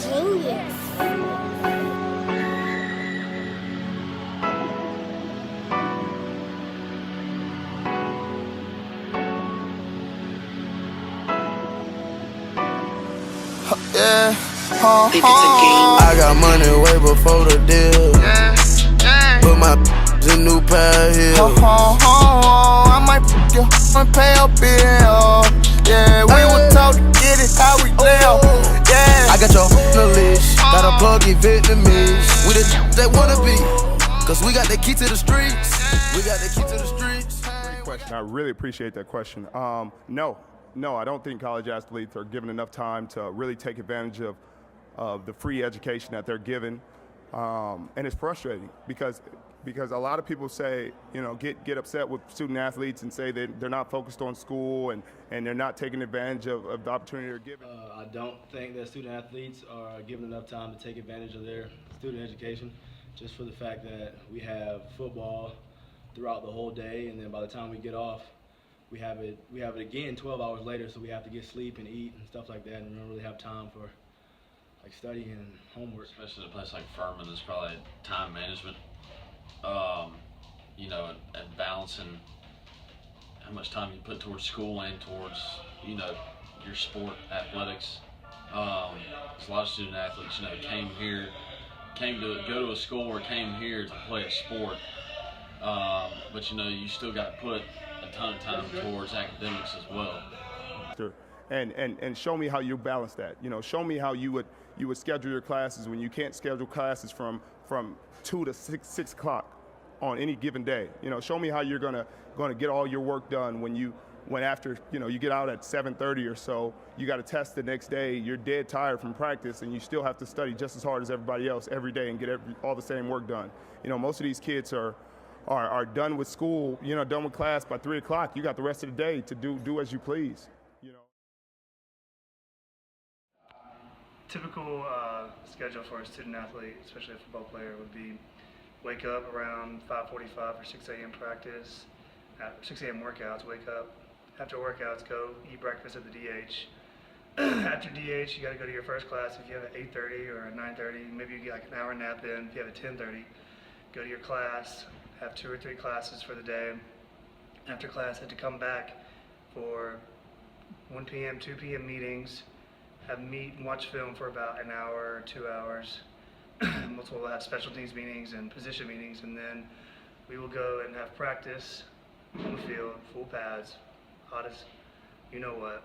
genius. Yeah, I got money way before the deal. Put my in new pair of heels. I might fuck you and pay a bill. Yeah, we were taught to get it how we live. Yeah, I got your on the list. Got a plug in Vietnamese. We the that wanna be, cause we got the key to the streets. We got the key to the streets. Great question. I really appreciate that question. No, I don't think college athletes are given enough time to really take advantage of the free education that they're given, and it's frustrating because a lot of people say, get upset with student athletes and say that they're not focused on school and they're not taking advantage of the opportunity they're given. I don't think that student athletes are given enough time to take advantage of their student education, just for the fact that we have football throughout the whole day, and then by the time we get off, we have it again 12 hours later, so we have to get sleep and eat and stuff like that, and we don't really have time for like study and homework. Especially in a place like Furman, there's probably time management, and balancing how much time you put towards school and towards, your sport, athletics. There's a lot of student athletes, go to a school or came here to play a sport, but you still got to put a ton of time towards academics as well. And show me how you balance that. Show me how you would schedule your classes when you can't schedule classes from 2 to 6 o'clock on any given day. Show me how you're gonna get all your work done when after you get out at 7:30 or so, you got a test the next day, you're dead tired from practice, and you still have to study just as hard as everybody else every day and get all the same work done. Most of these kids are done with school, done with class by 3 o'clock. You got the rest of the day to do as you please. Typical schedule for a student athlete, especially a football player, would be wake up around 5:45 for 6 a.m. practice, 6 a.m. workouts, wake up. After workouts, go eat breakfast at the DH. After DH, you got to go to your first class. If you have an 8:30 or a 9:30, maybe you get like an hour nap in. If you have a 10:30, go to your class, have 2 or 3 classes for the day. After class, had to come back for 1 p.m., 2 p.m. meetings, have meet and watch film for about an hour or 2 hours. We'll have special teams meetings and position meetings, and then we will go and have practice on the field, full pads, hottest you know what.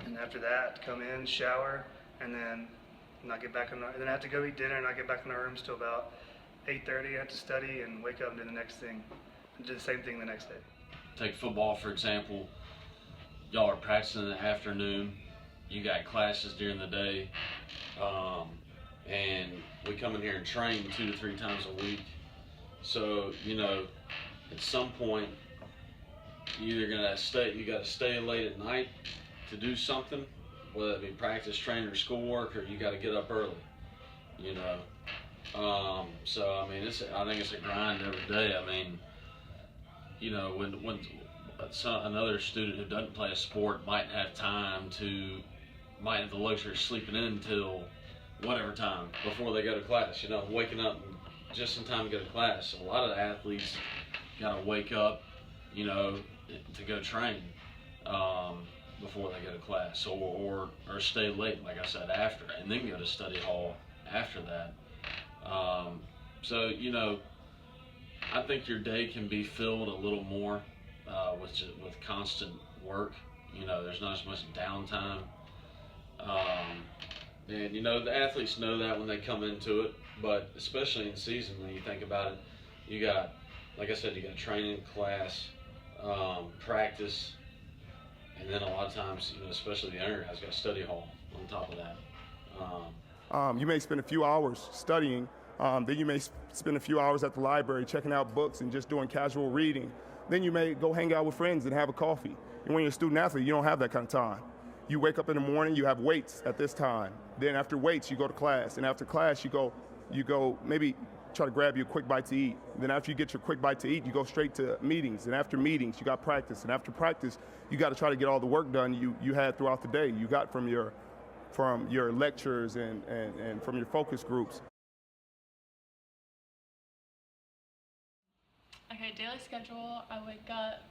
And after that, come in, shower, and then not get back then I have to go eat dinner and not get back in our rooms till about 8:30. I have to study and wake up and do the next thing. And do the same thing the next day. Take football, for example. Y'all are practicing in the afternoon. You got classes during the day. And we come in here and train 2 to 3 times a week. So, at some point, you got to stay late at night to do something, whether it be practice, training, or schoolwork, or you got to get up early, So, I think it's a grind every day. When another student who doesn't play a sport might have the luxury of sleeping in until whatever time before they go to class, waking up just in time to go to class. So a lot of the athletes got to wake up, to go train before they go to class, or stay late, like I said, after, and then go to study hall after that. So, I think your day can be filled a little more with constant work. There's not as much downtime. And the athletes know that when they come into it, but especially in season, when you think about it, you got, like I said, you got training, class, practice, and then a lot of times, especially the younger guys, got study hall on top of that. You may spend a few hours studying, then you may spend a few hours at the library checking out books and just doing casual reading. Then you may go hang out with friends and have a coffee. And when you're a student athlete, you don't have that kind of time. You wake up in the morning, you have weights at this time. Then after weights, you go to class. And after class, you go maybe try to grab you a quick bite to eat. Then after you get your quick bite to eat, you go straight to meetings. And after meetings, you got practice. And after practice, you got to try to get all the work done you had throughout the day. You got from your from your lectures and from your focus groups? Okay, daily schedule. I wake up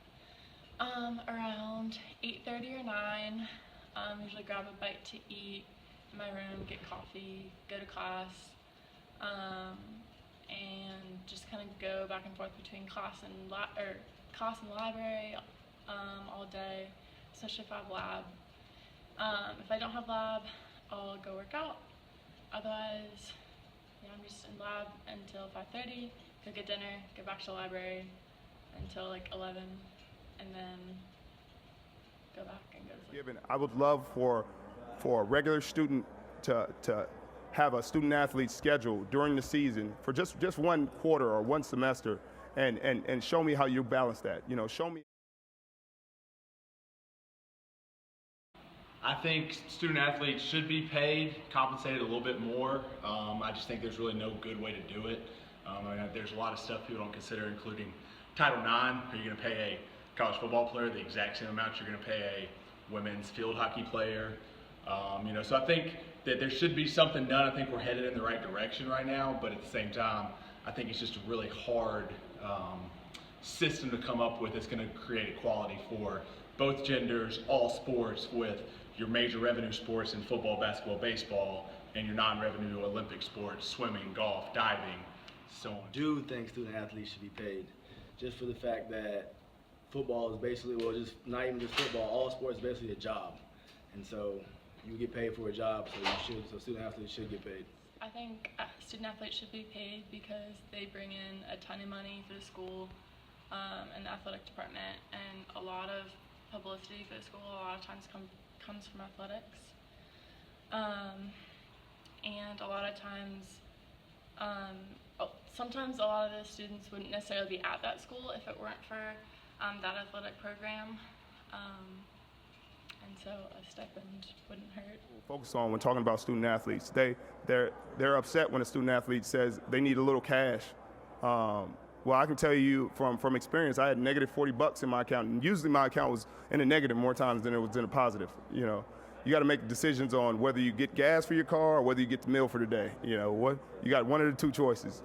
around 8:30 or 9. Usually grab a bite to eat in my room, get coffee, go to class, and just kind of go back and forth between class and library all day, especially if I have lab. If I don't have lab, I'll go work out. Otherwise, yeah, I'm just in lab until 5:30. Go get dinner, go back to the library until like 11, and then go back and go to sleep. I would love for a regular student to have a student athlete schedule during the season for just one quarter or one semester, and show me how you balance that. You know, show me. I think student athletes should be paid, compensated a little bit more. I just think there's really no good way to do it. There's a lot of stuff people don't consider, including Title IX. Are you going to pay a college football player the exact same amount you're going to pay a women's field hockey player? So I think that there should be something done. I think we're headed in the right direction right now, but at the same time, I think it's just a really hard system to come up with that's going to create equality for both genders, all sports, with your major revenue sports in football, basketball, baseball, and your non-revenue Olympic sports, swimming, golf, diving, so on. I do think student athletes should be paid, just for the fact that football is basically, well, just not even just football, all sports is basically a job. And so you get paid for a job, so student athletes should get paid. I think student athletes should be paid because they bring in a ton of money for the school and the athletic department, and a lot of publicity for the school a lot of times comes from athletics. And a lot of times, sometimes a lot of the students wouldn't necessarily be at that school if it weren't for that athletic program. And so a stipend wouldn't hurt. Focus on when talking about student athletes. They're upset when a student athlete says they need a little cash. Well, I can tell you from experience, I had negative $40 in my account, and usually my account was in the negative more times than it was in the positive. You know, you got to make decisions on whether you get gas for your car or whether you get the meal for the day. You know, what you got one of the two choices.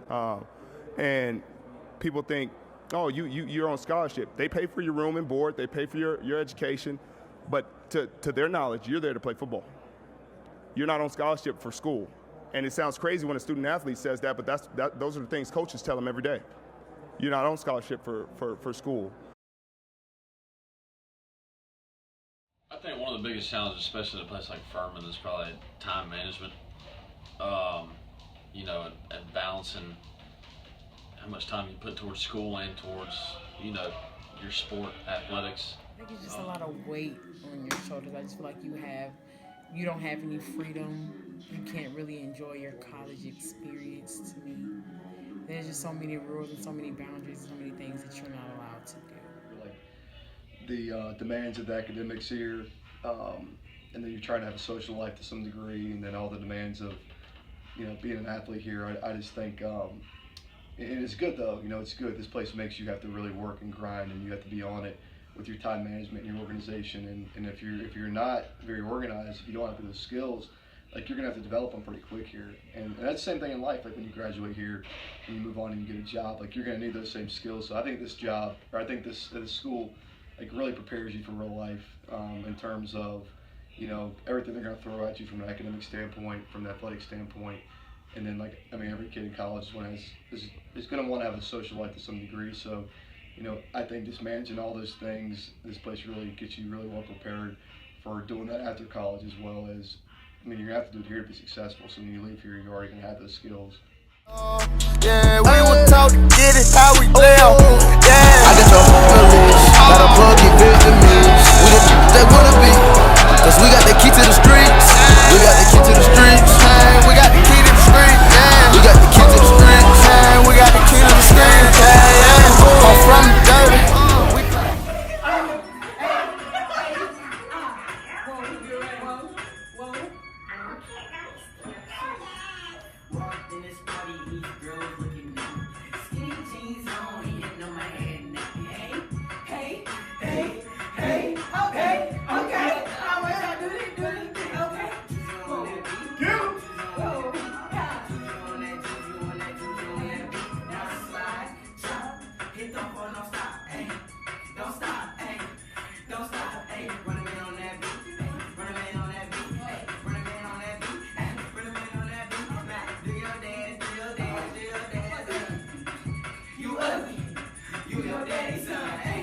And people think, oh, you're on scholarship. They pay for your room and board. They pay for your education. But to their knowledge, you're there to play football. You're not on scholarship for school. And it sounds crazy when a student athlete says that, but those are the things coaches tell them every day. You're not on scholarship for school. I think one of the biggest challenges, especially in a place like Furman, is probably time management. And balancing how much time you put towards school and towards, your sport, athletics. I think it's just a lot of weight on your shoulders. I just feel like you don't have any freedom. You can't really enjoy your college experience, to me. There's just so many rules and so many boundaries and so many things that you're not allowed to do. Like the demands of the academics here, and then you're trying to have a social life to some degree, and then all the demands of, being an athlete here. I just think, and it's good though. It's good. This place makes you have to really work and grind, and you have to be on it with your time management and your organization. And if you're not very organized, if you don't have those skills, like you're gonna have to develop them pretty quick here. And that's the same thing in life. Like when you graduate here and you move on and you get a job, like you're gonna need those same skills. So I think this job, or I think this school, like really prepares you for real life in terms of, everything they're gonna throw at you from an academic standpoint, from an athletic standpoint. And then every kid in college is gonna want to have a social life to some degree. So, I think just managing all those things, this place really gets you really well prepared for doing that after college, as well as, you're gonna have to do it here to be successful. So when you leave here, you're already gonna have those skills. Yeah, we were taught to get it how we live. Yeah, I got your list, got a plug it Vietnamese. We the that wanna be, cause we got the key to the streets. We got the key to the streets. Yeah, we got the key to the streets. Yeah, we got the key to the streets. Yeah, we got the key to the streets. Yeah, I'm from the dirty. In this party, these girls looking it don't fall, don't stop, hey, don't stop.